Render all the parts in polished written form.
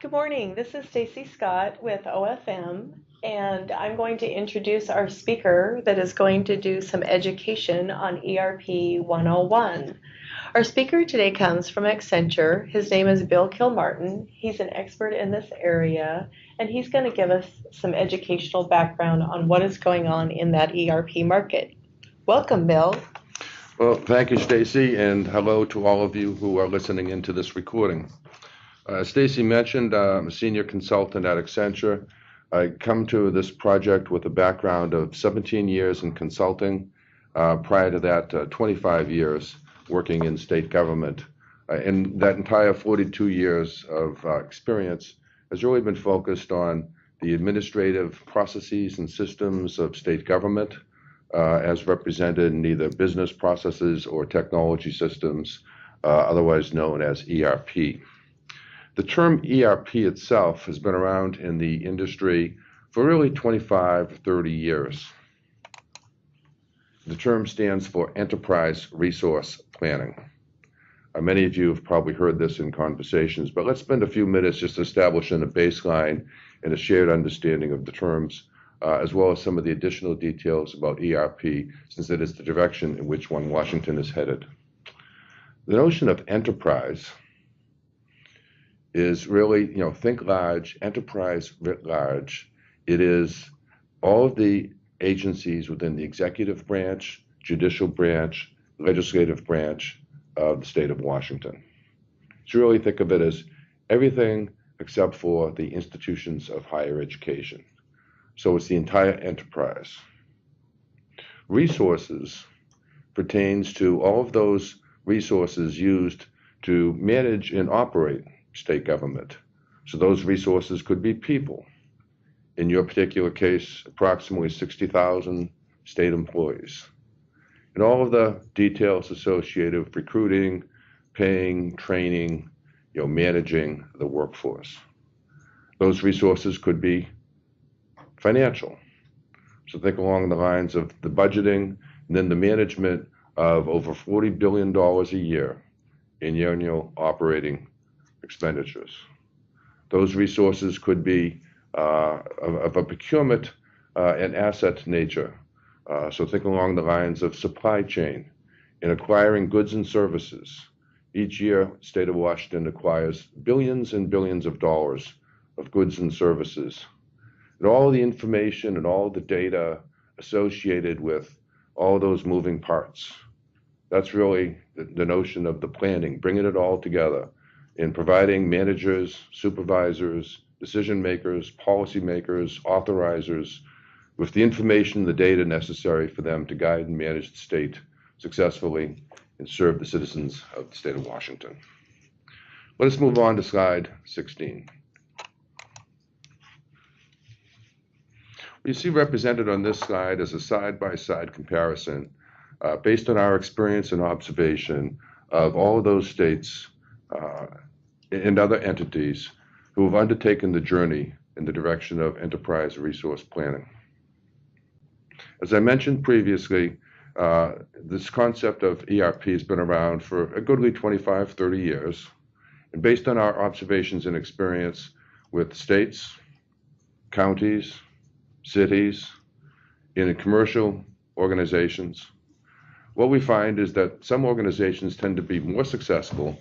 Good morning. This is Stacy Scott with OFM, and I'm going to introduce our speaker that is going to do some education on ERP 101. Our speaker today comes from Accenture. His name is Bill Kilmartin. He's an expert in this area, and he's going to give us some educational background on what is going on in that ERP market. Welcome, Bill. Well, thank you, Stacy, and hello to all of you who are listening into this recording. As Stacy mentioned, I'm a senior consultant at Accenture. I come to this project with a background of 17 years in consulting. Prior to that, 25 years working in state government. And that entire 42 years of experience has really been focused on the administrative processes and systems of state government, as represented in either business processes or technology systems, otherwise known as ERP. The term ERP itself has been around in the industry for really 25, 30 years. The term stands for Enterprise Resource Planning. Many of you have probably heard this in conversations, but let's spend a few minutes just establishing a baseline and a shared understanding of the terms, as well as some of the additional details about ERP, since it is the direction in which Washington is headed. The notion of enterprise is really, think large, enterprise writ large. It is all of the agencies within the executive branch, judicial branch, legislative branch of the state of Washington. So really think of it as everything except for the institutions of higher education. So it's the entire enterprise. Resources pertains to all of those resources used to manage and operate state government. So those resources could be people. In your particular case, approximately 60,000 state employees. And all of the details associated with recruiting, paying, training, managing the workforce. Those resources could be financial. So think along the lines of the budgeting and then the management of over $40 billion a year in annual operating expenditures. Those resources could be of a procurement and asset nature. So think along the lines of supply chain in acquiring goods and services. Each year, the state of Washington acquires billions and billions of dollars of goods and services. And all the information and all the data associated with all those moving parts. That's really the notion of the planning, bringing it all together in providing managers, supervisors, decision makers, policy makers, authorizers with the information, the data necessary for them to guide and manage the state successfully and serve the citizens of the state of Washington. Let us move on to slide 16. What you see represented on this slide is a side-by-side comparison based on our experience and observation of all of those states and other entities who have undertaken the journey in the direction of enterprise resource planning. As I mentioned previously, this concept of ERP has been around for a goodly 25, 30 years. And based on our observations and experience with states, counties, cities, and in commercial organizations, what we find is that some organizations tend to be more successful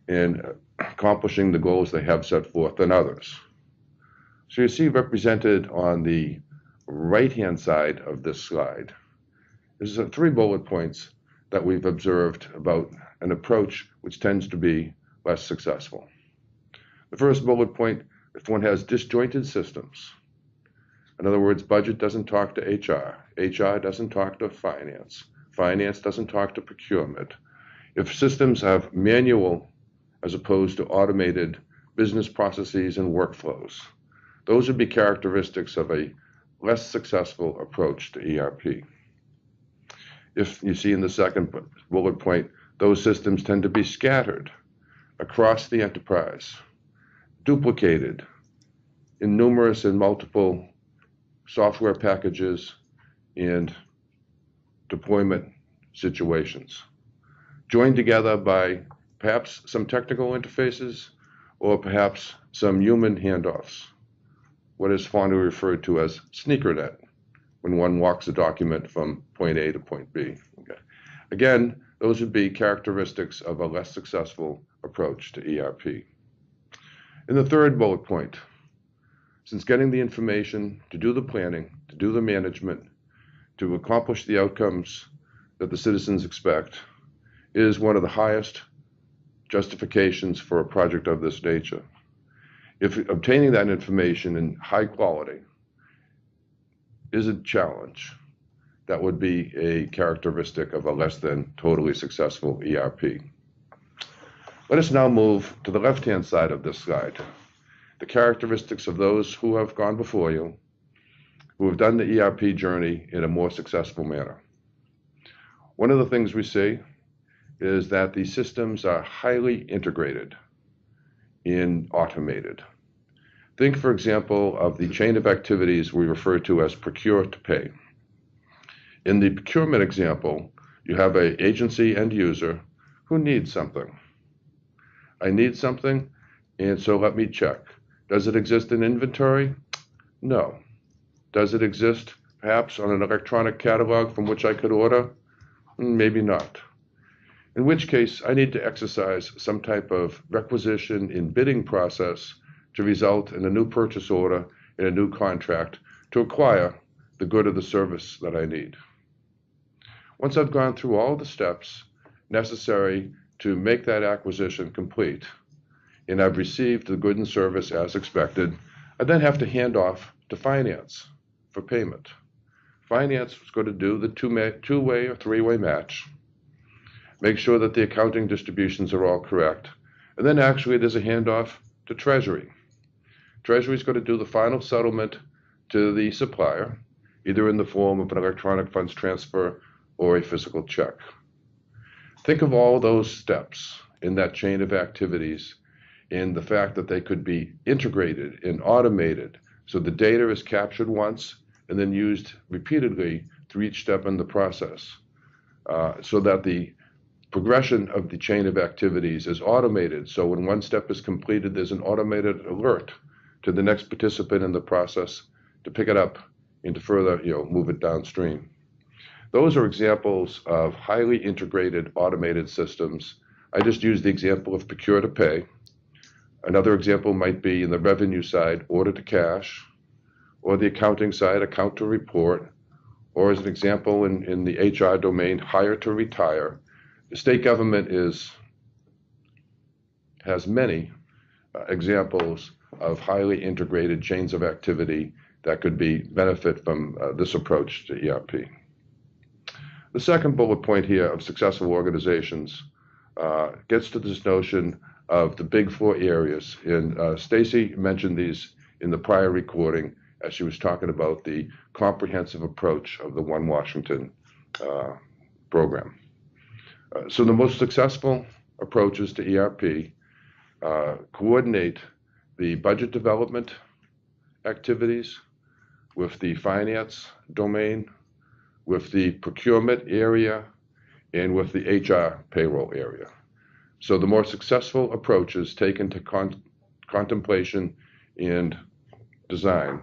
in accomplishing the goals they have set forth than others. So you see represented on the right-hand side of this slide is 3 bullet points that we've observed about an approach which tends to be less successful. The first bullet point, if one has disjointed systems, in other words, budget doesn't talk to HR doesn't talk to finance doesn't talk to procurement. If systems have manual as opposed to automated business processes and workflows, those would be characteristics of a less successful approach to ERP. If you see in the second bullet point, those systems tend to be scattered across the enterprise, duplicated in numerous and multiple software packages and deployment situations, joined together by perhaps some technical interfaces or perhaps some human handoffs, what is fondly referred to as sneaker net, when one walks a document from point A to point B. Okay. Again, those would be characteristics of a less successful approach to ERP. In the third bullet point, since getting the information to do the planning, to do the management, to accomplish the outcomes that the citizens expect is one of the highest justifications for a project of this nature. If obtaining that information in high quality is a challenge, that would be a characteristic of a less than totally successful ERP. Let us now move to the left-hand side of this slide, the characteristics of those who have gone before you, who have done the ERP journey in a more successful manner. One of the things we see is that these systems are highly integrated and automated. Think, for example, of the chain of activities we refer to as procure to pay. In the procurement example, you have an agency end user who needs something. I need something, and so let me check. Does it exist in inventory? No. Does it exist perhaps on an electronic catalog from which I could order? Maybe not. In which case, I need to exercise some type of requisition and bidding process to result in a new purchase order and a new contract to acquire the good or the service that I need. Once I've gone through all the steps necessary to make that acquisition complete, and I've received the good and service as expected, I then have to hand off to finance for payment. Finance is going to do the two-way or three-way match, make sure that the accounting distributions are all correct, and then actually there's a handoff to Treasury. Treasury is going to do the final settlement to the supplier, either in the form of an electronic funds transfer or a physical check. Think of all those steps in that chain of activities and the fact that they could be integrated and automated so the data is captured once and then used repeatedly through each step in the process, so that the progression of the chain of activities is automated. So when one step is completed, there's an automated alert to the next participant in the process to pick it up and to further, move it downstream. Those are examples of highly integrated automated systems. I just used the example of procure to pay. Another example might be in the revenue side, order to cash, or the accounting side, account to report, or as an example in the HR domain, hire to retire. The state government has many examples of highly integrated chains of activity that could benefit from this approach to ERP. The second bullet point here of successful organizations gets to this notion of the big four areas. And Stacy mentioned these in the prior recording as she was talking about the comprehensive approach of the One Washington program. So the most successful approaches to ERP coordinate the budget development activities with the finance domain, with the procurement area, and with the HR payroll area. So the more successful approaches taken to contemplation and design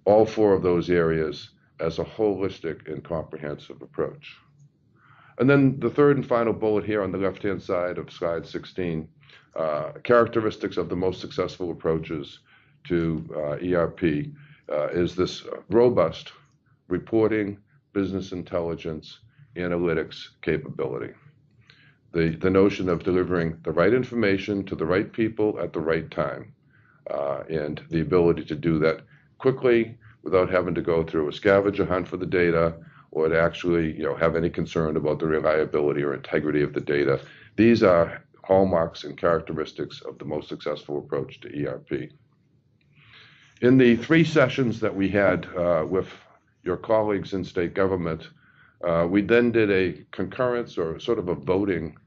all four of those areas as a holistic and comprehensive approach. And then the third and final bullet here on the left-hand side of slide 16, characteristics of the most successful approaches to ERP is this robust reporting, business intelligence, analytics capability. The notion of delivering the right information to the right people at the right time, and the ability to do that quickly without having to go through a scavenger hunt for the data or to actually have any concern about the reliability or integrity of the data. These are hallmarks and characteristics of the most successful approach to ERP. In the 3 sessions that we had with your colleagues in state government, we then did a concurrence or sort of a voting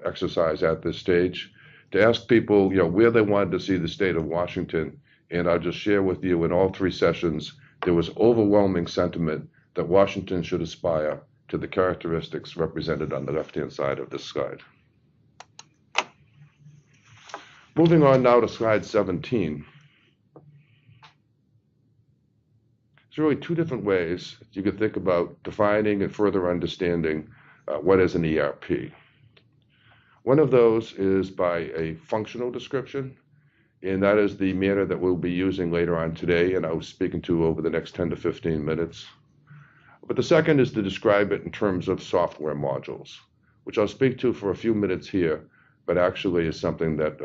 exercise at this stage to ask people where they wanted to see the state of Washington. And I'll just share with you, in all 3 sessions, there was overwhelming sentiment that Washington should aspire to the characteristics represented on the left-hand side of this slide. Moving on now to slide 17. There's really two different ways you could think about defining and further understanding what is an ERP. One of those is by a functional description, and that is the manner that we'll be using later on today, and I'll be speaking to over the next 10 to 15 minutes. But the second is to describe it in terms of software modules, which I'll speak to for a few minutes here, but actually is something that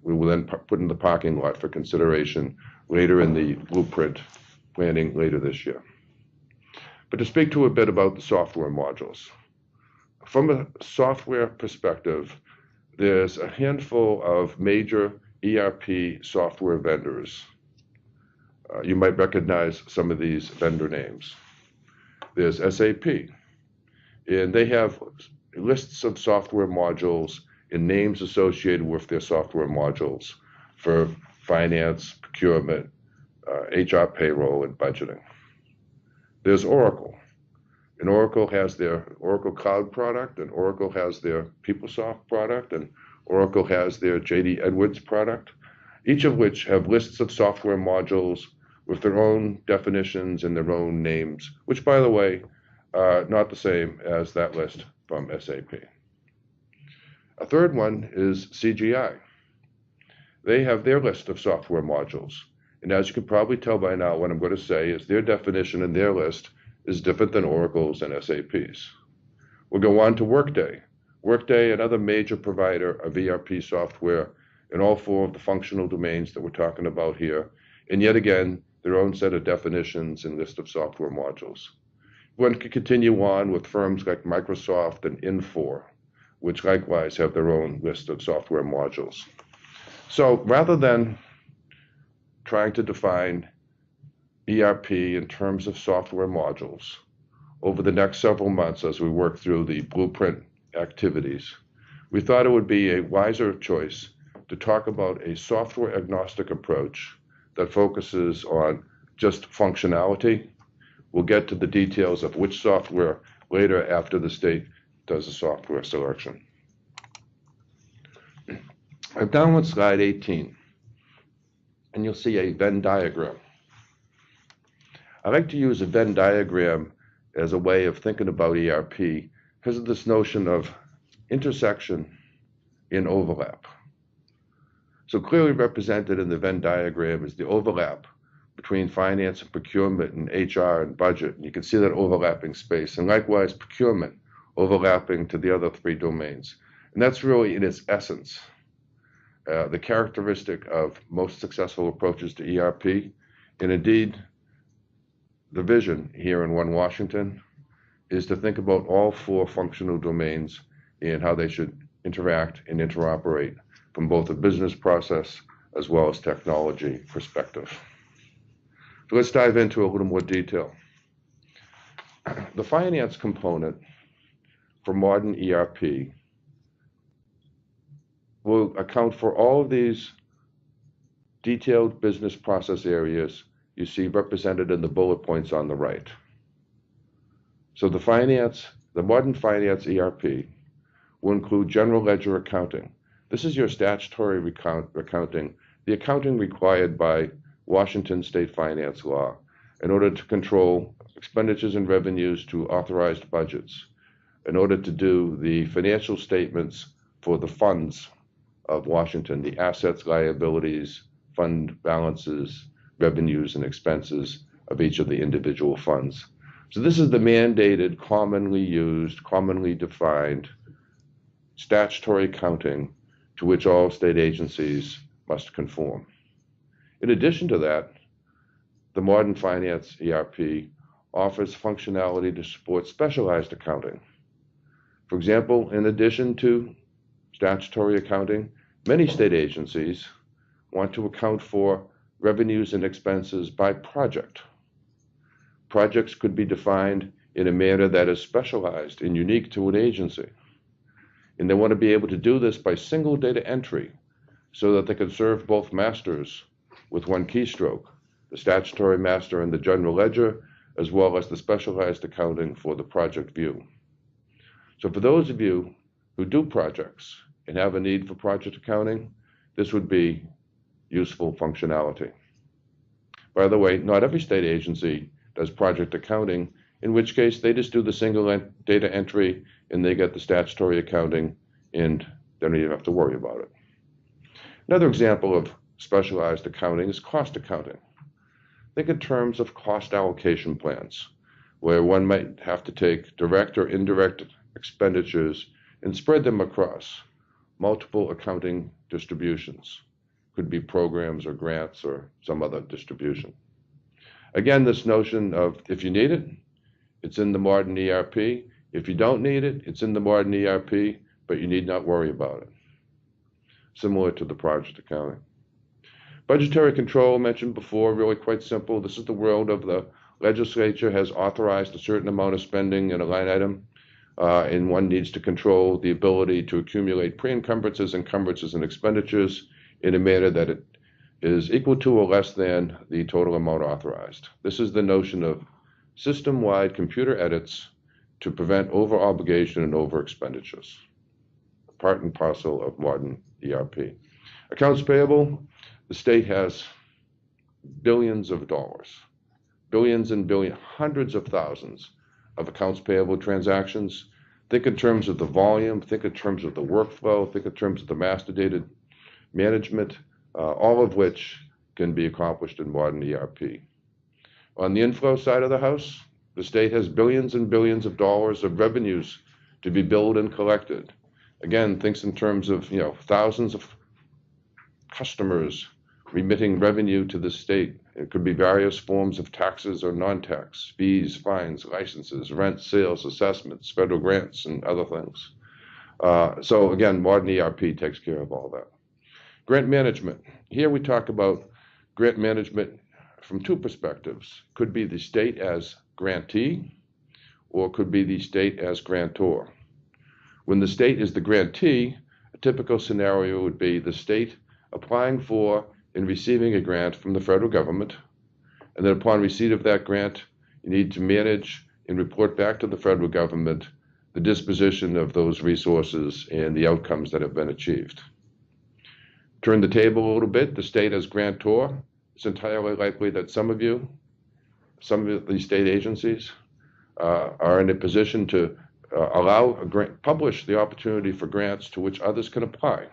we will then put in the parking lot for consideration later in the blueprint planning later this year. But to speak to a bit about the software modules. From a software perspective, there's a handful of major ERP software vendors. You might recognize some of these vendor names. There's SAP, and they have lists of software modules and names associated with their software modules for finance, procurement, HR payroll, and budgeting. There's Oracle, and Oracle has their Oracle Cloud product, and Oracle has their PeopleSoft product, and Oracle has their JD Edwards product, each of which have lists of software modules with their own definitions and their own names, which, by the way, are not the same as that list from SAP. A third one is CGI. They have their list of software modules, and as you can probably tell by now, what I'm going to say is their definition and their list is different than Oracle's and SAP's. We'll go on to Workday. Workday, another major provider of ERP software in all four of the functional domains that we're talking about here, and yet again, their own set of definitions and list of software modules. One could continue on with firms like Microsoft and Infor, which likewise have their own list of software modules. So rather than trying to define ERP in terms of software modules over the next several months as we work through the blueprint activities, we thought it would be a wiser choice to talk about a software agnostic approach that focuses on just functionality. We'll get to the details of which software later after the state does a software selection. I'm down with slide 18, and you'll see a Venn diagram. I like to use a Venn diagram as a way of thinking about ERP because of this notion of intersection in overlap. So clearly represented in the Venn diagram is the overlap between finance and procurement and HR and budget. And you can see that overlapping space, and likewise procurement overlapping to the other three domains. And that's really in its essence the characteristic of most successful approaches to ERP, and indeed the vision here in One Washington is to think about all four functional domains and how they should interact and interoperate from both a business process as well as technology perspective. So let's dive into a little more detail. The finance component for modern ERP will account for all of these detailed business process areas you see represented in the bullet points on the right. So the modern finance ERP will include general ledger accounting. This is your statutory accounting, the accounting required by Washington state finance law in order to control expenditures and revenues to authorized budgets, in order to do the financial statements for the funds of Washington, the assets, liabilities, fund balances, revenues, and expenses of each of the individual funds. So this is the mandated, commonly used, commonly defined statutory accounting to which all state agencies must conform. In addition to that, the modern finance ERP offers functionality to support specialized accounting. For example, in addition to statutory accounting, many state agencies want to account for revenues and expenses by project. Projects could be defined in a manner that is specialized and unique to an agency. And they want to be able to do this by single data entry so that they can serve both masters with one keystroke, the statutory master and the general ledger, as well as the specialized accounting for the project view. So for those of you who do projects and have a need for project accounting, this would be useful functionality. By the way, not every state agency does project accounting, in which case they just do the single data entry and they get the statutory accounting and they don't even have to worry about it. Another example of specialized accounting is cost accounting. Think in terms of cost allocation plans, where one might have to take direct or indirect expenditures and spread them across multiple accounting distributions. Could be programs or grants or some other distribution. Again, this notion of if you need it, it's in the modern ERP. If you don't need it, it's in the modern ERP, but you need not worry about it. Similar to the project accounting. Budgetary control, mentioned before, really quite simple. This is the world of the legislature has authorized a certain amount of spending in a line item, and one needs to control the ability to accumulate pre-encumbrances, encumbrances, and expenditures in a manner that it is equal to or less than the total amount authorized. This is the notion of system-wide computer edits to prevent over-obligation and over-expenditures. Part and parcel of modern ERP. Accounts payable, the state has billions of dollars, billions and billions, hundreds of thousands of accounts payable transactions. Think in terms of the volume, think in terms of the workflow, think in terms of the master data management, all of which can be accomplished in modern ERP. On the inflow side of the house, the state has billions and billions of dollars of revenues to be billed and collected. Again, thinks in terms of thousands of customers remitting revenue to the state. It could be various forms of taxes or non-tax, fees, fines, licenses, rent, sales, assessments, federal grants, and other things. So again, modern ERP takes care of all that. Grant management. Here we talk about grant management from two perspectives. Could be the state as grantee, or could be the state as grantor. When the state is the grantee, a typical scenario would be the state applying for and receiving a grant from the federal government, and then upon receipt of that grant, you need to manage and report back to the federal government the disposition of those resources and the outcomes that have been achieved. Turn the table a little bit, the state as grantor. It's entirely likely that some of these state agencies are in a position to publish the opportunity for grants to which others can apply.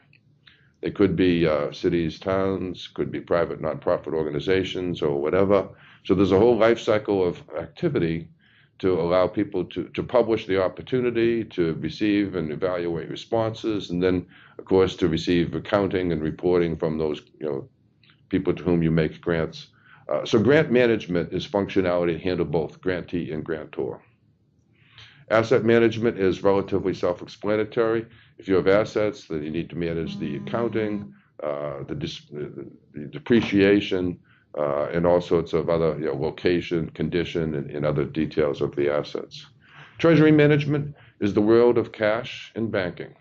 They could be cities, towns, could be private nonprofit organizations or whatever. So there's a whole life cycle of activity to allow people to publish the opportunity, to receive and evaluate responses, and then, of course, to receive accounting and reporting from those people to whom you make grants. So grant management is functionality to handle both grantee and grantor. Asset management is relatively self-explanatory. If you have assets, then you need to manage the accounting, the depreciation, and all sorts of other location, condition, and other details of the assets. Treasury management is the world of cash and banking.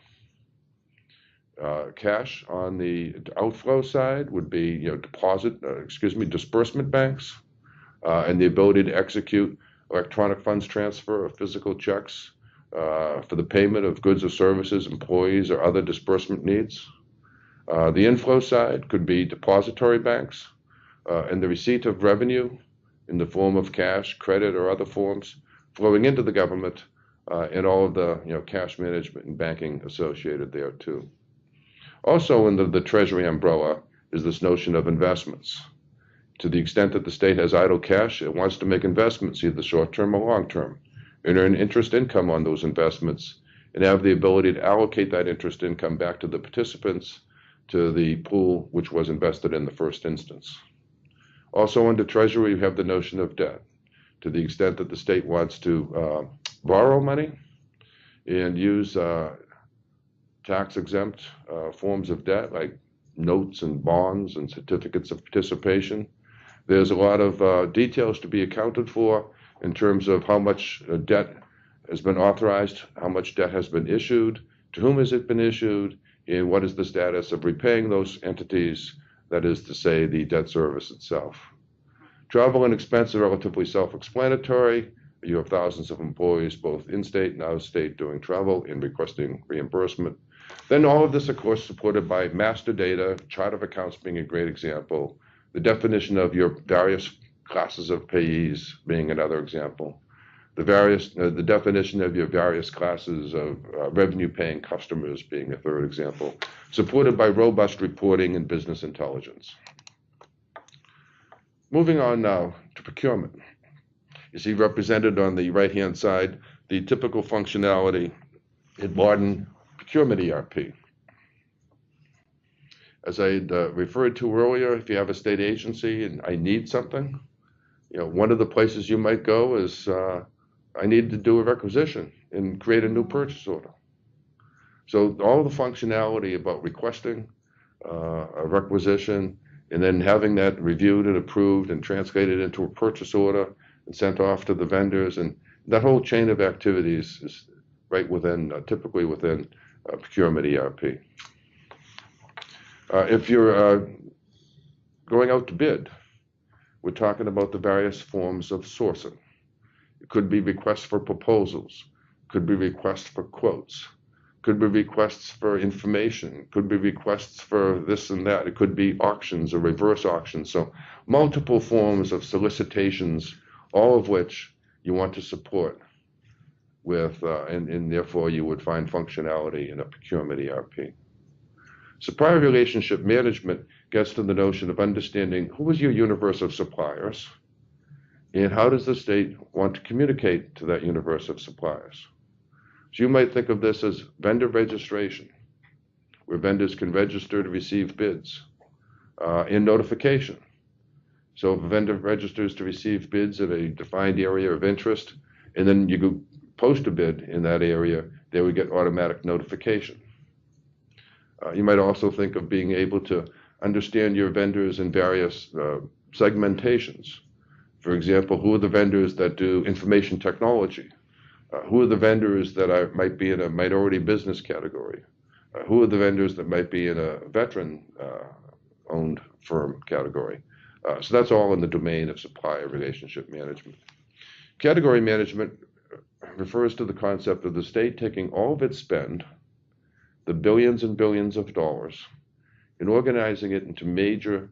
Cash on the outflow side would be disbursement banks, and the ability to execute electronic funds transfer of physical checks for the payment of goods or services, employees, or other disbursement needs. The inflow side could be depository banks and the receipt of revenue in the form of cash, credit, or other forms flowing into the government, and all of the cash management and banking associated there too. Also under the Treasury umbrella is this notion of investments. To the extent that the state has idle cash, it wants to make investments, either short-term or long-term, and earn interest income on those investments, and have the ability to allocate that interest income back to the participants, to the pool which was invested in the first instance. Also under Treasury, we have the notion of debt. To the extent that the state wants to borrow money and use tax-exempt forms of debt, like notes and bonds and certificates of participation, there's a lot of details to be accounted for in terms of how much debt has been authorized, how much debt has been issued, to whom has it been issued, and what is the status of repaying those entities, that is to say, the debt service itself. Travel and expense are relatively self-explanatory. You have thousands of employees, both in-state and out-of-state, doing travel and requesting reimbursement. Then all of this, of course, supported by master data, chart of accounts being a great example, the definition of your various classes of payees being another example, the definition of your various classes of revenue-paying customers being a third example, supported by robust reporting and business intelligence. Moving on now to procurement. You see represented on the right-hand side the typical functionality in modern procurement ERP. As I referred to earlier, if you have a state agency and I need something, one of the places you might go is I need to do a requisition and create a new purchase order. So all the functionality about requesting a requisition and then having that reviewed and approved and translated into a purchase order and sent off to the vendors, and that whole chain of activities is right within, typically within procurement ERP. If you're going out to bid, we're talking about the various forms of sourcing. It could be requests for proposals, could be requests for quotes, could be requests for information, could be requests for this and that. It could be auctions or reverse auctions. So multiple forms of solicitations, all of which you want to support with, and therefore you would find functionality in a procurement ERP. Supplier relationship management gets to the notion of understanding who is your universe of suppliers and how does the state want to communicate to that universe of suppliers. So you might think of this as vendor registration, where vendors can register to receive bids, and notification. So if a vendor registers to receive bids in a defined area of interest, and then you go post a bid in that area, they would get automatic notification. You might also think of being able to understand your vendors in various segmentations. For example, who are the vendors that do information technology? Who are the vendors that might be in a minority business category? Who are the vendors that might be in a veteran-owned firm category? So that's all in the domain of supplier relationship management. Category management refers to the concept of the state taking all of its spend, the billions and billions of dollars, and organizing it into major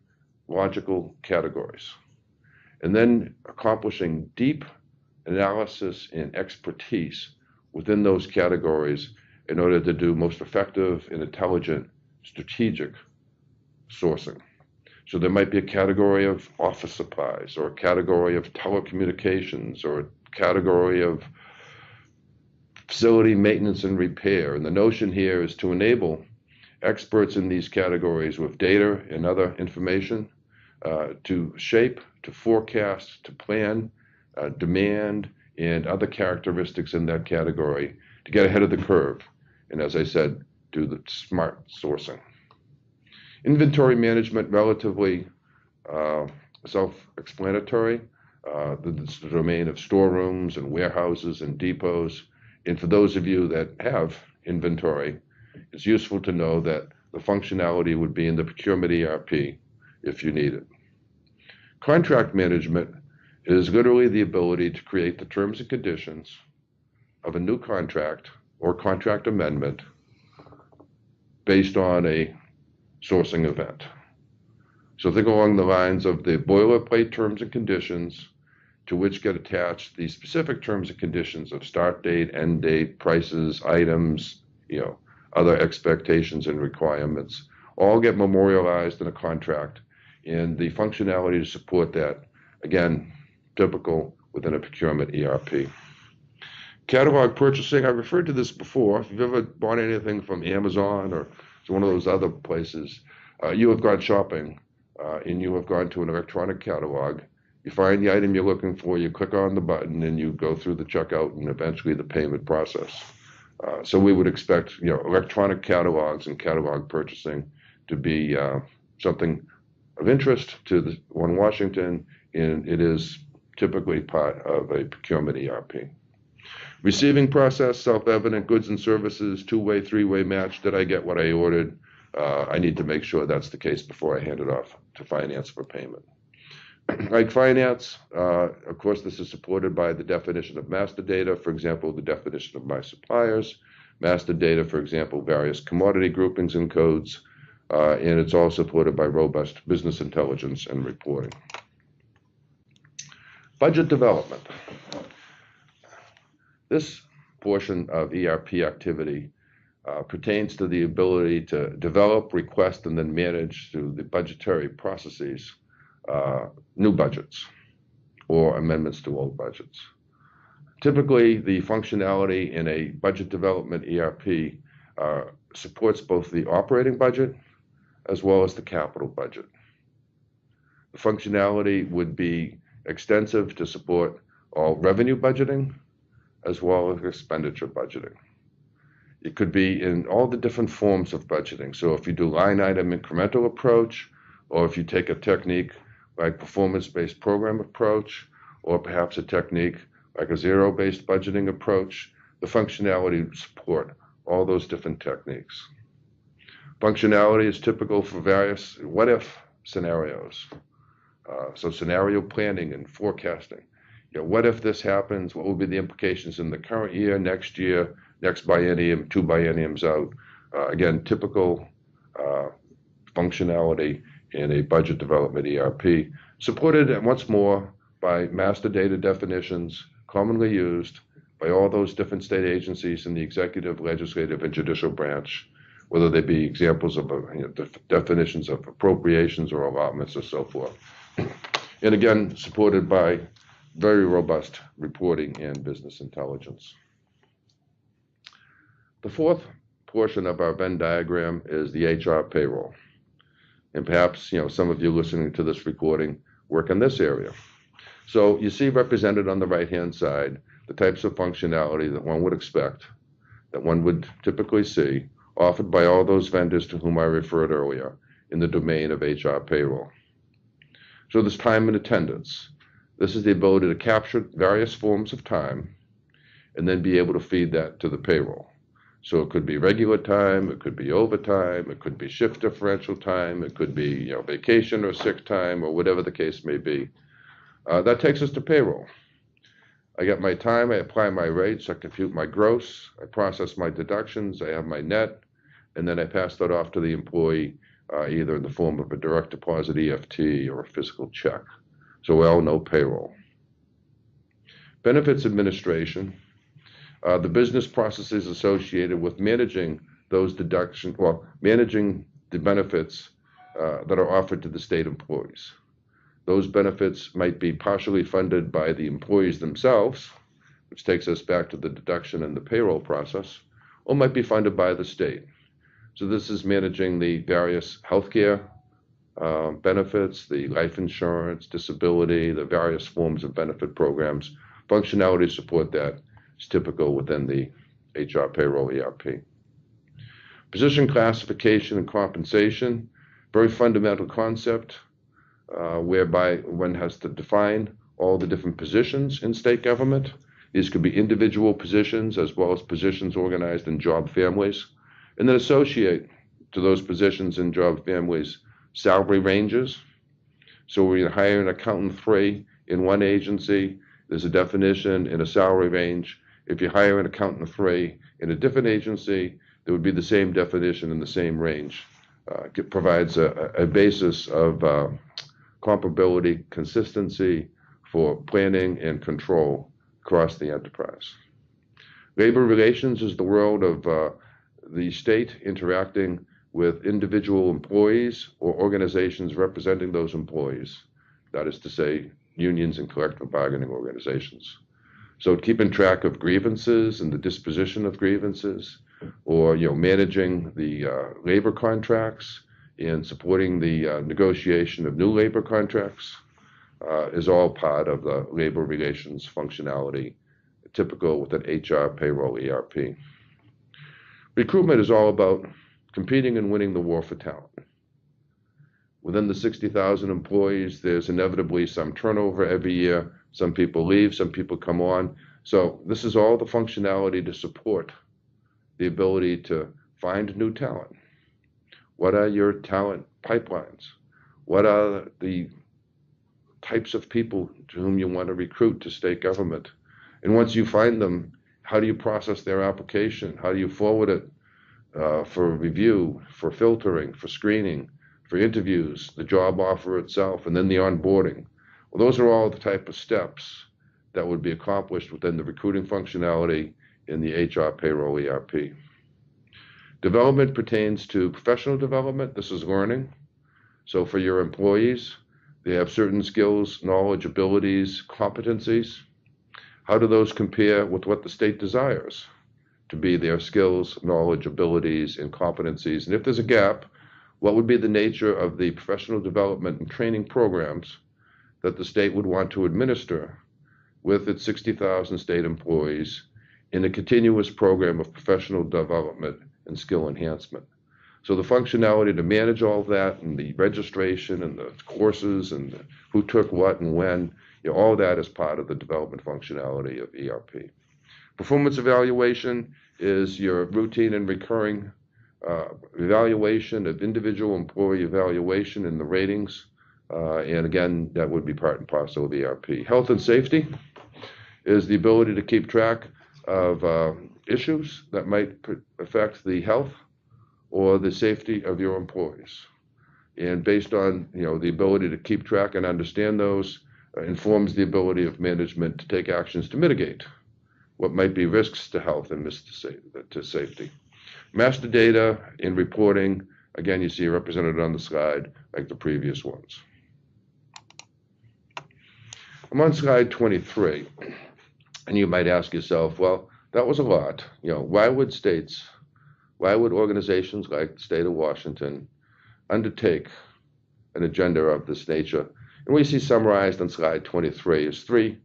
logical categories, and then accomplishing deep analysis and expertise within those categories in order to do most effective and intelligent strategic sourcing. So there might be a category of office supplies, or a category of telecommunications, or a category of facility maintenance and repair. And the notion here is to enable experts in these categories with data and other information to shape, to forecast, to plan demand and other characteristics in that category to get ahead of the curve. And as I said, do the smart sourcing. Inventory management, relatively self-explanatory. It's the domain of storerooms and warehouses and depots. And for those of you that have inventory, it's useful to know that the functionality would be in the procurement ERP if you need it. Contract management is literally the ability to create the terms and conditions of a new contract or contract amendment based on a sourcing event. So think along the lines of the boilerplate terms and conditions to which get attached the specific terms and conditions of start date, end date, prices, items, other expectations and requirements, all get memorialized in a contract, and the functionality to support that, again, typical within a procurement ERP. Catalog purchasing, I referred to this before. If you've ever bought anything from Amazon or one of those other places, you have gone shopping and you have gone to an electronic catalog. You find the item you're looking for, you click on the button, and you go through the checkout and eventually the payment process. So we would expect electronic catalogs and catalog purchasing to be something of interest to the one in Washington, and it is typically part of a procurement ERP. Receiving process, self-evident, goods and services, two-way, three-way match. Did I get what I ordered? I need to make sure that's the case before I hand it off to finance for payment. Like finance, of course, this is supported by the definition of master data. For example, the definition of my suppliers, master data, for example, various commodity groupings and codes, and it's all supported by robust business intelligence and reporting. Budget development. This portion of ERP activity pertains to the ability to develop, request, and then manage through the budgetary processes new budgets or amendments to old budgets. Typically, the functionality in a budget development ERP supports both the operating budget as well as the capital budget. The functionality would be extensive to support all revenue budgeting as well as expenditure budgeting. It could be in all the different forms of budgeting. So if you do line item incremental approach, or if you take a technique like performance-based program approach, or perhaps a technique like a zero-based budgeting approach, the functionality would support all those different techniques. Functionality is typical for various what-if scenarios. So scenario planning and forecasting. What if this happens? What will be the implications in the current year, next biennium, 2 bienniums out? Again, typical functionality in a budget development ERP, supported once more by master data definitions commonly used by all those different state agencies in the executive, legislative, and judicial branch, whether they be examples of definitions of appropriations or allotments or so forth. And again, supported by very robust reporting and business intelligence. The fourth portion of our Venn diagram is the HR payroll. And perhaps, some of you listening to this recording work in this area. So you see represented on the right-hand side the types of functionality that one would expect, that one would typically see, offered by all those vendors to whom I referred earlier in the domain of HR payroll. So there's time and attendance. This is the ability to capture various forms of time and then be able to feed that to the payroll. So it could be regular time, it could be overtime, it could be shift differential time, it could be vacation or sick time or whatever the case may be. That takes us to payroll. I get my time, I apply my rates, I compute my gross, I process my deductions, I have my net, and then I pass that off to the employee either in the form of a direct deposit EFT or a physical check. So we all know payroll. Benefits administration. The business processes associated with managing those deductions, managing the benefits that are offered to the state employees. Those benefits might be partially funded by the employees themselves, which takes us back to the deduction and the payroll process, or might be funded by the state. So this is managing the various healthcare benefits, the life insurance, disability, the various forms of benefit programs. Functionality to support that is typical within the HR payroll ERP. Position classification and compensation, very fundamental concept whereby one has to define all the different positions in state government. These could be individual positions as well as positions organized in job families, and then associate to those positions in job families salary ranges. So when you hire an accountant 3 in one agency, there's a definition in a salary range. If you hire an accountant 3 in a different agency, there would be the same definition in the same range. It provides a basis of comparability, consistency for planning and control across the enterprise. Labor relations is the world of the state interacting with individual employees or organizations representing those employees. That is to say, unions and collective bargaining organizations. So keeping track of grievances and the disposition of grievances, or managing the labor contracts and supporting the negotiation of new labor contracts is all part of the labor relations functionality typical with an HR payroll ERP. Recruitment is all about competing and winning the war for talent. Within the 60,000 employees, there's inevitably some turnover every year. Some people leave, some people come on. So this is all the functionality to support the ability to find new talent. What are your talent pipelines? What are the types of people to whom you want to recruit to state government? And once you find them How do you process their application? How do you forward it for review, for filtering, for screening, for interviews, the job offer itself, and then the onboarding? Well, those are all the type of steps that would be accomplished within the recruiting functionality in the HR payroll ERP. Development pertains to professional development. This is learning. So for your employees, they have certain skills, knowledge, abilities, competencies. How do those compare with what the state desires to be their skills, knowledge, abilities, and competencies? And if there's a gap, what would be the nature of the professional development and training programs that the state would want to administer with its 60,000 state employees in a continuous program of professional development and skill enhancement? So the functionality to manage all of that, and the registration and the courses and who took what and when, all that is part of the development functionality of ERP. Performance evaluation is your routine and recurring evaluation of individual employee evaluation and the ratings. And again, that would be part and parcel of ERP. Health and safety is the ability to keep track of issues that might affect the health or the safety of your employees. And based on the ability to keep track and understand those, informs the ability of management to take actions to mitigate what might be risks to health and to safety. Master data in reporting, again, you see represented on the slide like the previous ones. I'm on slide 23, and you might ask yourself, well, that was a lot. Why would organizations like the state of Washington undertake an agenda of this nature? And we see summarized on slide 23 is 3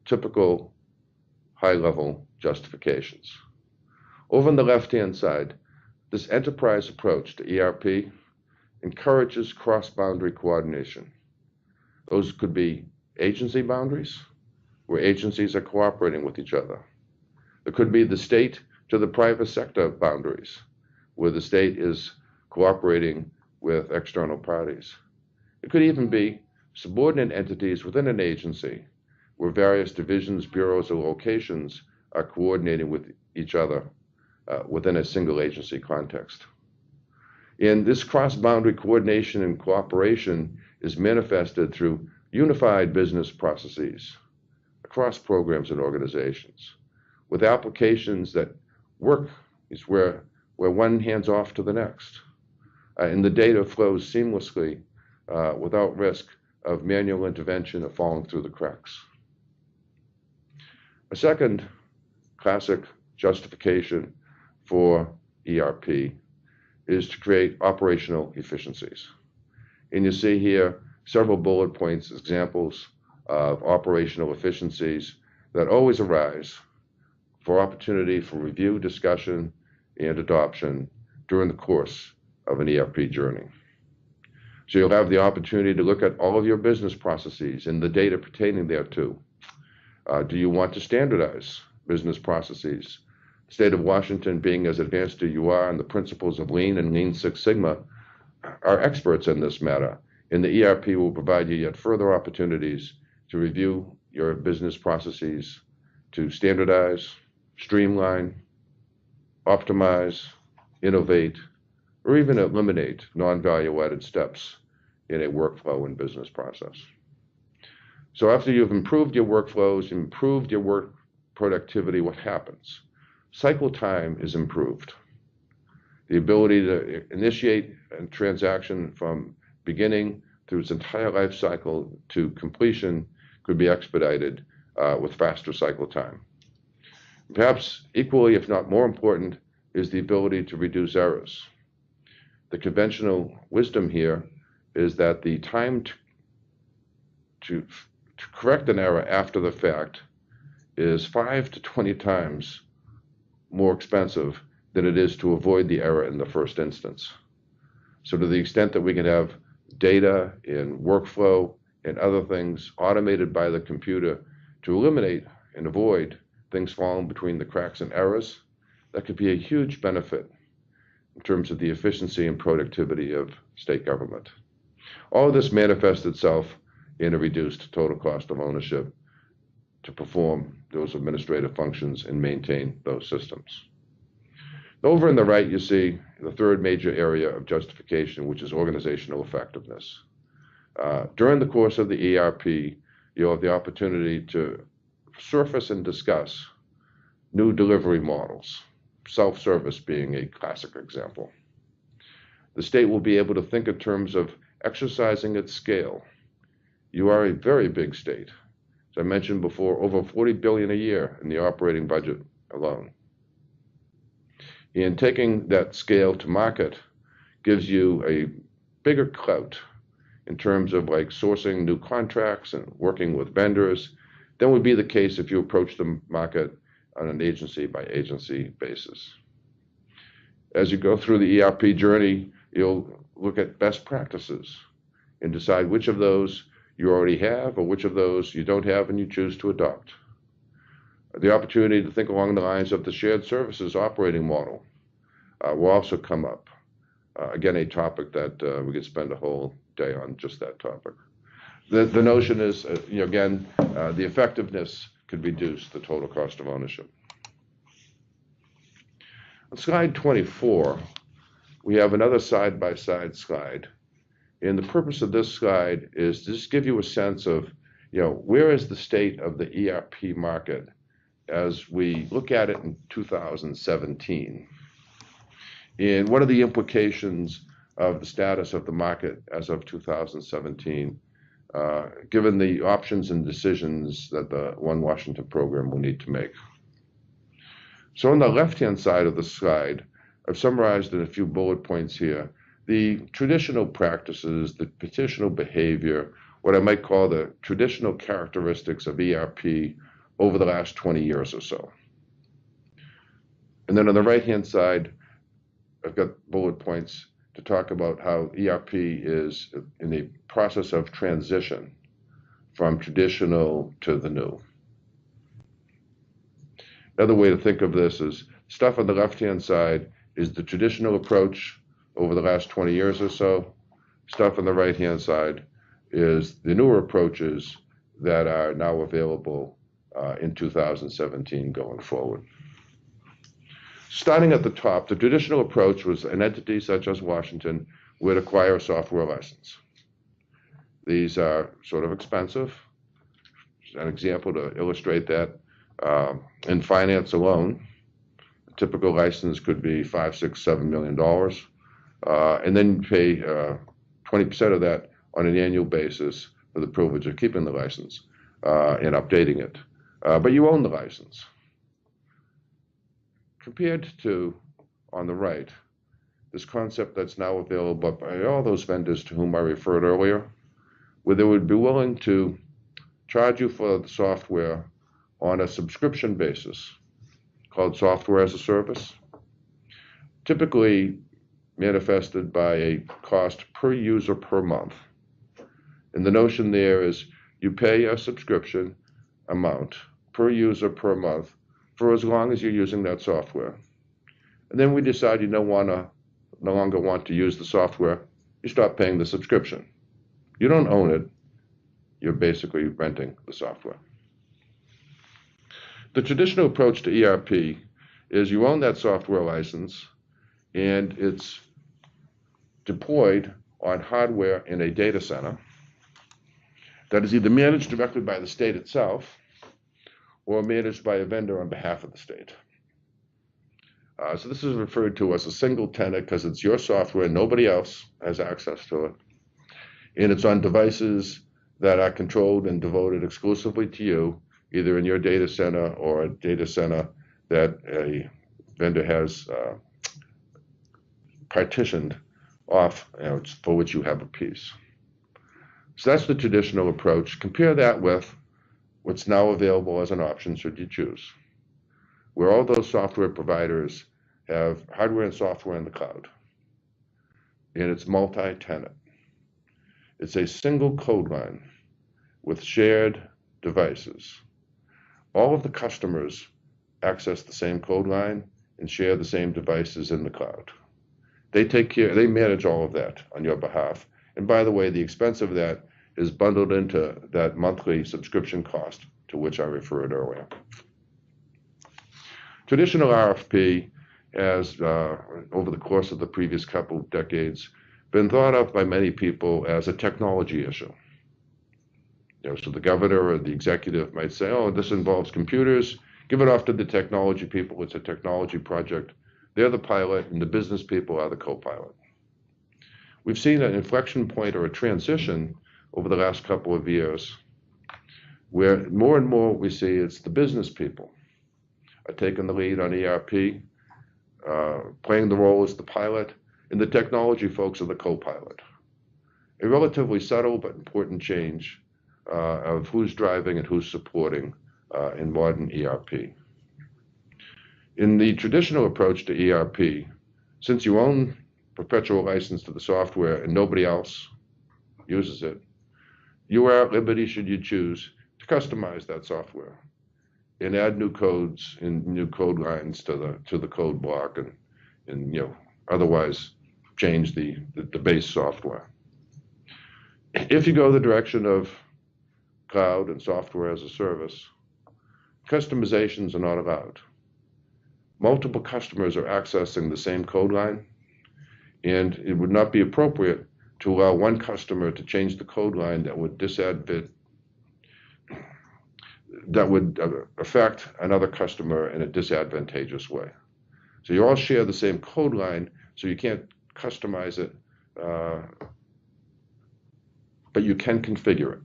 typical high-level justifications. Over on the left-hand side, this enterprise approach to ERP encourages cross-boundary coordination. Those could be agency boundaries, where agencies are cooperating with each other. It could be the state to the private sector boundaries, where the state is cooperating with external parties. It could even be subordinate entities within an agency, where various divisions, bureaus, or locations are coordinating with each other within a single agency context. And this cross-boundary coordination and cooperation is manifested through unified business processes across programs and organizations, with applications that work is where one hands off to the next, and the data flows seamlessly without risk of manual intervention or falling through the cracks. A second classic justification for ERP is to create operational efficiencies. And you see here several bullet points, examples of operational efficiencies that always arise for opportunity for review, discussion, and adoption during the course of an ERP journey. So you'll have the opportunity to look at all of your business processes and the data pertaining thereto. Do you want to standardize business processes? The state of Washington, being as advanced as you are in the principles of Lean and Lean Six Sigma, are experts in this matter, and the ERP will provide you yet further opportunities to review your business processes, to standardize, streamline, optimize, innovate, or even eliminate non-value-added steps in a workflow and business process. So after you've improved your workflows, improved your work productivity, what happens? Cycle time is improved. The ability to initiate a transaction from beginning through its entire life cycle to completion could be expedited with faster cycle time. Perhaps equally, if not more important, is the ability to reduce errors. The conventional wisdom here is that the time to correct an error after the fact is 5 to 20 times more expensive than it is to avoid the error in the first instance. So to the extent that we can have data and workflow and other things automated by the computer to eliminate and avoid things falling between the cracks and errors, that could be a huge benefit in terms of the efficiency and productivity of state government. All of this manifests itself in a reduced total cost of ownership to perform those administrative functions and maintain those systems. Over on the right, you see the third major area of justification, which is organizational effectiveness. During the course of the ERP, you'll have the opportunity to surface and discuss new delivery models, self-service being a classic example. The state will be able to think in terms of exercising its scale. You are a very big state. As I mentioned before, over $40 billion a year in the operating budget alone. And taking that scale to market gives you a bigger clout in terms of like sourcing new contracts and working with vendors than would be the case if you approach the market on an agency by agency basis. As you go through the ERP journey, you'll look at best practices and decide which of those you already have or which of those you don't have and you choose to adopt. The opportunity to think along the lines of the shared services operating model will also come up. Again, a topic that we could spend a whole day on just that topic. The notion is, again, the effectiveness could reduce the total cost of ownership. On slide 24, we have another side-by-side slide. And the purpose of this slide is to just give you a sense of, where is the state of the ERP market as we look at it in 2017? And what are the implications of the status of the market as of 2017, given the options and decisions that the One Washington program will need to make? So on the left-hand side of the slide, I've summarized in a few bullet points here the traditional practices, the traditional behavior, what I might call the traditional characteristics of ERP over the last 20 years or so. And then on the right-hand side, I've got bullet points to talk about how ERP is in the process of transition from traditional to the new. Another way to think of this is stuff on the left-hand side is the traditional approach over the last 20 years or so. Stuff on the right-hand side is the newer approaches that are now available in 2017 going forward. Starting at the top, the traditional approach was an entity such as Washington would acquire a software license. These are sort of expensive. An example to illustrate that, in finance alone, a typical license could be $5, $6, $7 million. And then you pay 20% of that on an annual basis for the privilege of keeping the license and updating it. But you own the license. Compared to, on the right, this concept that's now available by all those vendors to whom I referred earlier, where they would be willing to charge you for the software on a subscription basis called software as a service, typically manifested by a cost per user per month. And the notion there is you pay a subscription amount per user per month for as long as you're using that software. And then we decide you no longer want to use the software, you stop paying the subscription. You don't own it, you're basically renting the software. The traditional approach to ERP is you own that software license and it's deployed on hardware in a data center that is either managed directly by the state itself or managed by a vendor on behalf of the state. So this is referred to as a single tenant because it's your software, nobody else has access to it. And it's on devices that are controlled and devoted exclusively to you, either in your data center or a data center that a vendor has partitioned off, for which you have a piece. So that's the traditional approach. Compare that with what's now available as an option should you choose, where all those software providers have hardware and software in the cloud, and it's multi-tenant. It's a single code line with shared devices. All of the customers access the same code line and share the same devices in the cloud. They manage all of that on your behalf. And by the way, the expense of that is bundled into that monthly subscription cost to which I referred earlier. Traditional RFP has, over the course of the previous couple of decades, been thought of by many people as a technology issue. So the governor or the executive might say, oh, this involves computers, give it off to the technology people, it's a technology project. They're the pilot, and the business people are the co-pilot. We've seen an inflection point or a transition over the last couple of years where more and more we see it's the business people are taking the lead on ERP, playing the role as the pilot, and the technology folks are the co-pilot. A relatively subtle but important change of who's driving and who's supporting in modern ERP. In the traditional approach to ERP, since you own perpetual license to the software and nobody else uses it, you are at liberty, should you choose, to customize that software and add new codes and new code lines to the code block and otherwise change the base software. If you go the direction of cloud and software as a service, customizations are not allowed. Multiple customers are accessing the same code line, and it would not be appropriate to allow one customer to change the code line that would affect another customer in a disadvantageous way. So you all share the same code line, so you can't customize it, but you can configure it.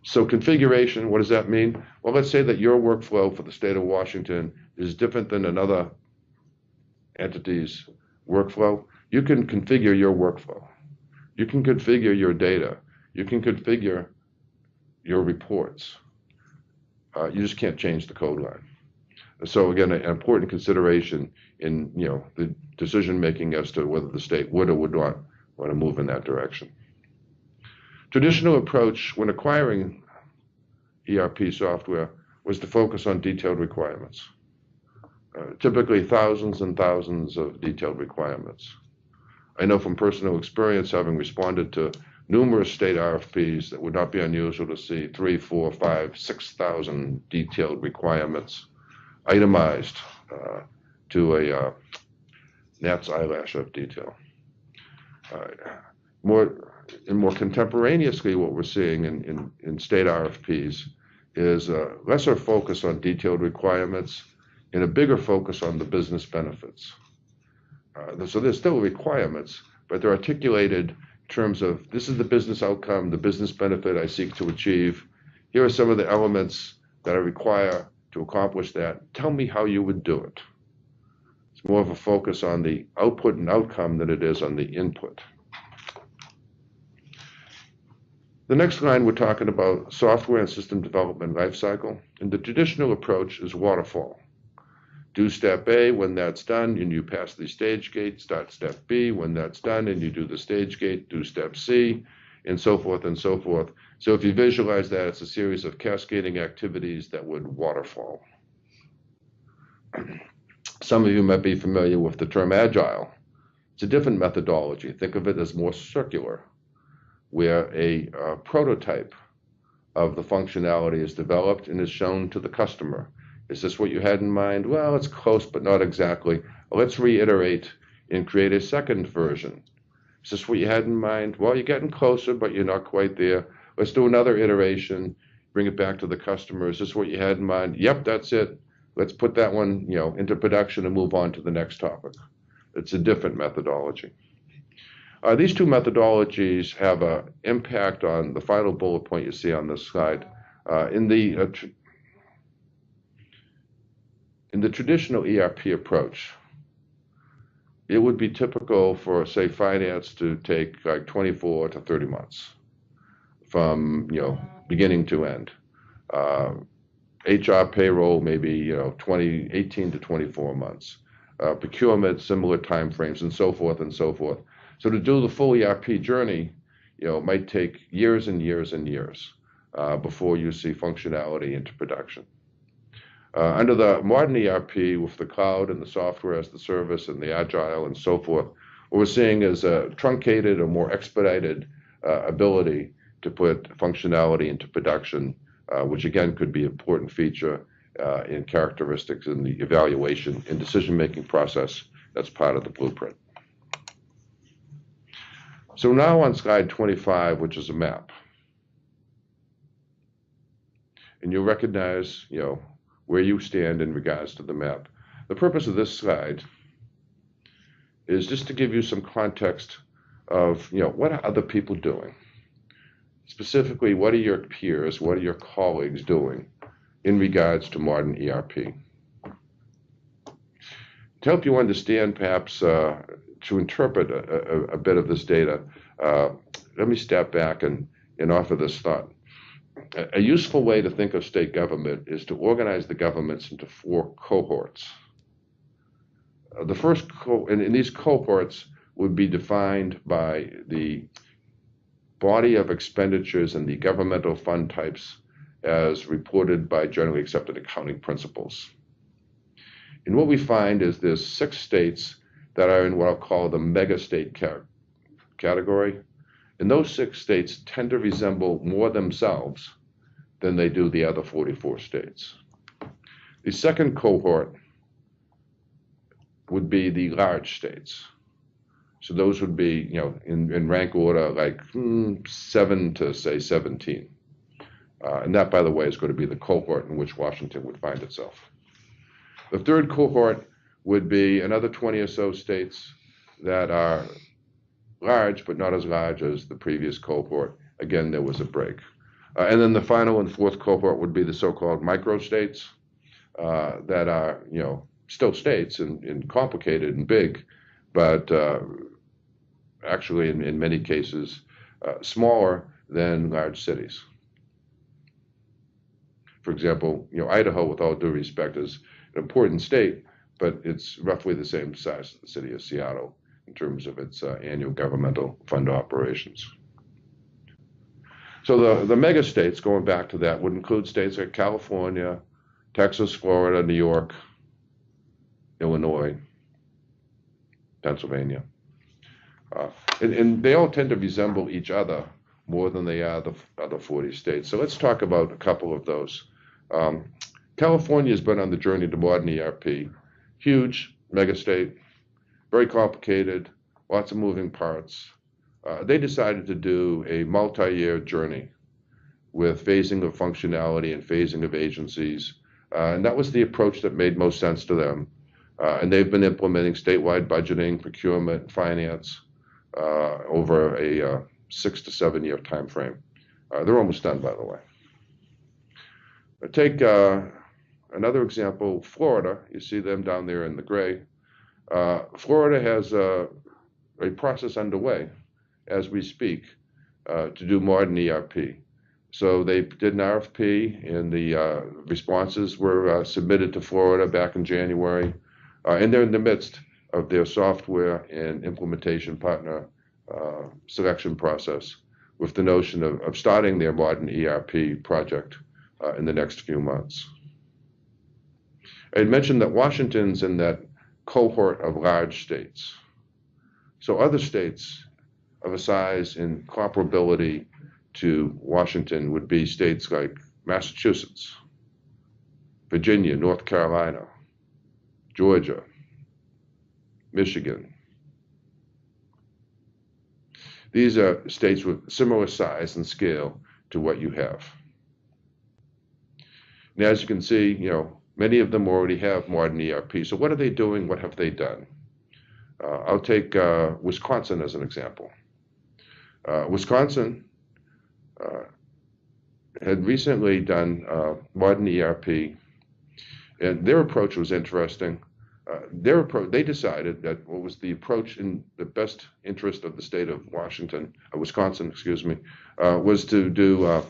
So configuration, what does that mean? Well, let's say that your workflow for the state of Washington is different than another entity's workflow. You can configure your workflow. You can configure your data. You can configure your reports. You just can't change the code line. So again, an important consideration in the decision making as to whether the state would or would not want to move in that direction. Traditional approach when acquiring ERP software was to focus on detailed requirements. Typically thousands and thousands of detailed requirements. I know from personal experience, having responded to numerous state RFPs, that would not be unusual to see 3, 4, 5, 6,000 detailed requirements itemized to a gnat's eyelash of detail. More contemporaneously, what we're seeing in state RFPs is a lesser focus on detailed requirements and a bigger focus on the business benefits. So there's still requirements, but they're articulated in terms of this is the business outcome, the business benefit I seek to achieve. Here are some of the elements that I require to accomplish that. Tell me how you would do it. It's more of a focus on the output and outcome than it is on the input. The next line, we're talking about software and system development lifecycle, and the traditional approach is waterfall. Do step A, when that's done, and you pass the stage gate, start step B, when that's done, and you do the stage gate, do step C, and so forth and so forth. So if you visualize that, it's a series of cascading activities that would waterfall. Some of you might be familiar with the term agile. It's a different methodology. Think of it as more circular, where a prototype of the functionality is developed and is shown to the customer. Is this what you had in mind? Well, it's close, but not exactly. Let's reiterate and create a second version. Is this what you had in mind? Well, you're getting closer, but you're not quite there. Let's do another iteration, bring it back to the customer. Is this what you had in mind? Yep, that's it. Let's put that one, into production and move on to the next topic. It's a different methodology. These two methodologies have an impact on the final bullet point you see on this slide. In the traditional ERP approach, it would be typical for, say, finance to take like 24 to 30 months from, beginning to end. HR payroll, maybe, 18 to 24 months. Procurement, similar timeframes, and so forth and so forth. So to do the full ERP journey, it might take years and years and years before you see functionality into production. Under the modern ERP with the cloud and the software as the service and the agile and so forth, what we're seeing is a truncated or more expedited ability to put functionality into production which again could be an important feature in characteristics in the evaluation and decision-making process that's part of the blueprint. So now on slide 25, which is a map. And you'll recognize, where you stand in regards to the map. The purpose of this slide is just to give you some context of, what are other people doing? Specifically, what are your peers, what are your colleagues doing in regards to modern ERP? To help you understand, perhaps, to interpret a bit of this data, let me step back and offer this thought. A useful way to think of state government is to organize the governments into 4 cohorts. The first, and these cohorts would be defined by the body of expenditures and the governmental fund types as reported by generally accepted accounting principles. And what we find is there's 6 states that are in what I'll call the mega state category. And those 6 states tend to resemble more themselves than they do the other 44 states. The second cohort would be the large states. So those would be, in rank order, like 7 to, say, 17. And that, by the way, is going to be the cohort in which Washington would find itself. The third cohort would be another 20 or so states that are large, but not as large as the previous cohort. Again, there was a break. And then the final and fourth cohort would be the so-called micro-states that are, still states and complicated and big, but actually in many cases smaller than large cities. For example, Idaho, with all due respect, is an important state, but it's roughly the same size as the city of Seattle in terms of its annual governmental fund operations. So the mega states, going back to that, would include states like California, Texas, Florida, New York, Illinois, Pennsylvania. And they all tend to resemble each other more than they are the other 40 states. So let's talk about a couple of those. California has been on the journey to modern ERP. Huge mega state, very complicated, lots of moving parts. They decided to do a multi-year journey with phasing of functionality and phasing of agencies. And that was the approach that made most sense to them. And they've been implementing statewide budgeting, procurement, finance over a 6 to 7 year time frame. They're almost done, by the way. Take another example, Florida. You see them down there in the gray. Florida has a process underway as we speak to do modern ERP. So they did an RFP, and the responses were submitted to Florida back in January. And they're in the midst of their software and implementation partner selection process with the notion of starting their modern ERP project in the next few months. I had mentioned that Washington's in that cohort of large states. So other states of a size and comparability to Washington would be states like Massachusetts, Virginia, North Carolina, Georgia, Michigan. These are states with similar size and scale to what you have. Now, as you can see, many of them already have modern ERP. So what are they doing? What have they done? I'll take Wisconsin as an example. Wisconsin had recently done modern ERP, and their approach was interesting. They decided that what was the approach in the best interest of the state of Wisconsin, was to do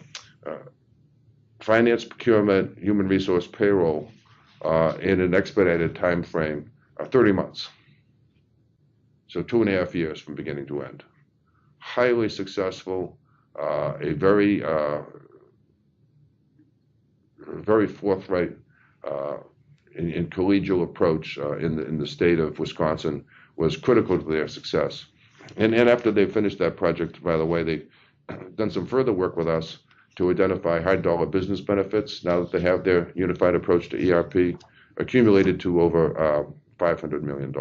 finance, procurement, human resource, payroll in an expedited time frame, 30 months. So 2.5 years from beginning to end. Highly successful, a very forthright and collegial approach in the state of Wisconsin was critical to their success. And after they finished that project, by the way, they've done some further work with us to identify high dollar business benefits now that they have their unified approach to ERP, accumulated to over $500 million.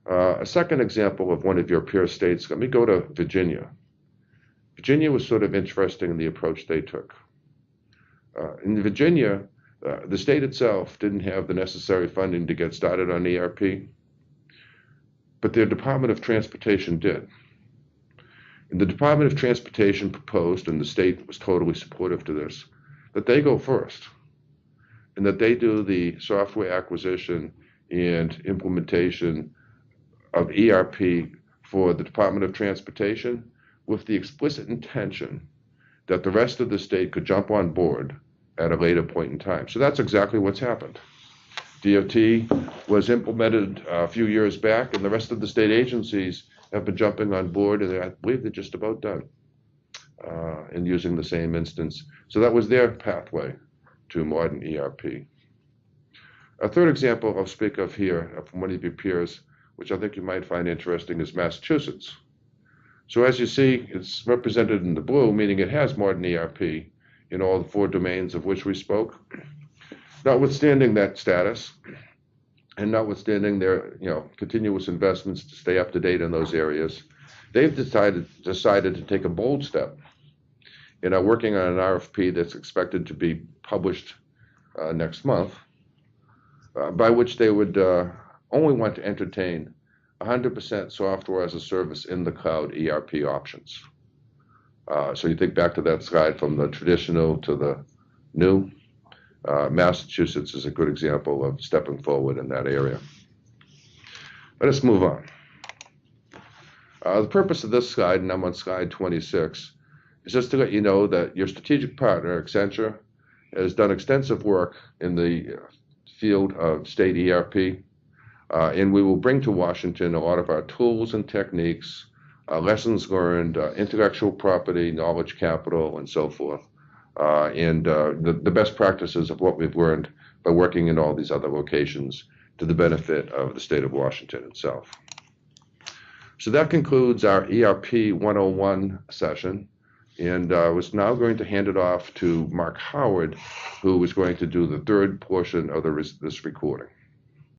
A second example of one of your peer states, let me go to Virginia. Virginia was sort of interesting in the approach they took. In Virginia, the state itself didn't have the necessary funding to get started on ERP, but their Department of Transportation did. And the Department of Transportation proposed, and the state was totally supportive to this, that they go first, and that they do the software acquisition and implementation of ERP for the Department of Transportation, with the explicit intention that the rest of the state could jump on board at a later point in time. So that's exactly what's happened. DOT was implemented a few years back, and the rest of the state agencies have been jumping on board, and I believe they're just about done in using the same instance. So that was their pathway to modern ERP. A third example I'll speak of here from one of your peers, which I think you might find interesting, is Massachusetts. So as you see, it's represented in the blue, meaning it has modern ERP in all the 4 domains of which we spoke. Notwithstanding that status, and notwithstanding their continuous investments to stay up to date in those areas, they've decided to take a bold step and are working on an RFP that's expected to be published next month, by which they would only want to entertain 100% software as a service in the cloud ERP options. So you think back to that slide from the traditional to the new. Massachusetts is a good example of stepping forward in that area. Let us move on. The purpose of this slide, and I'm on slide 26, is just to let you know that your strategic partner, Accenture, has done extensive work in the field of state ERP, and we will bring to Washington a lot of our tools and techniques, lessons learned, intellectual property, knowledge capital, and so forth, and the best practices of what we've learned by working in all these other locations to the benefit of the state of Washington itself. So that concludes our ERP 101 session, and I was now going to hand it off to Mark Howard, who is going to do the third portion of this recording.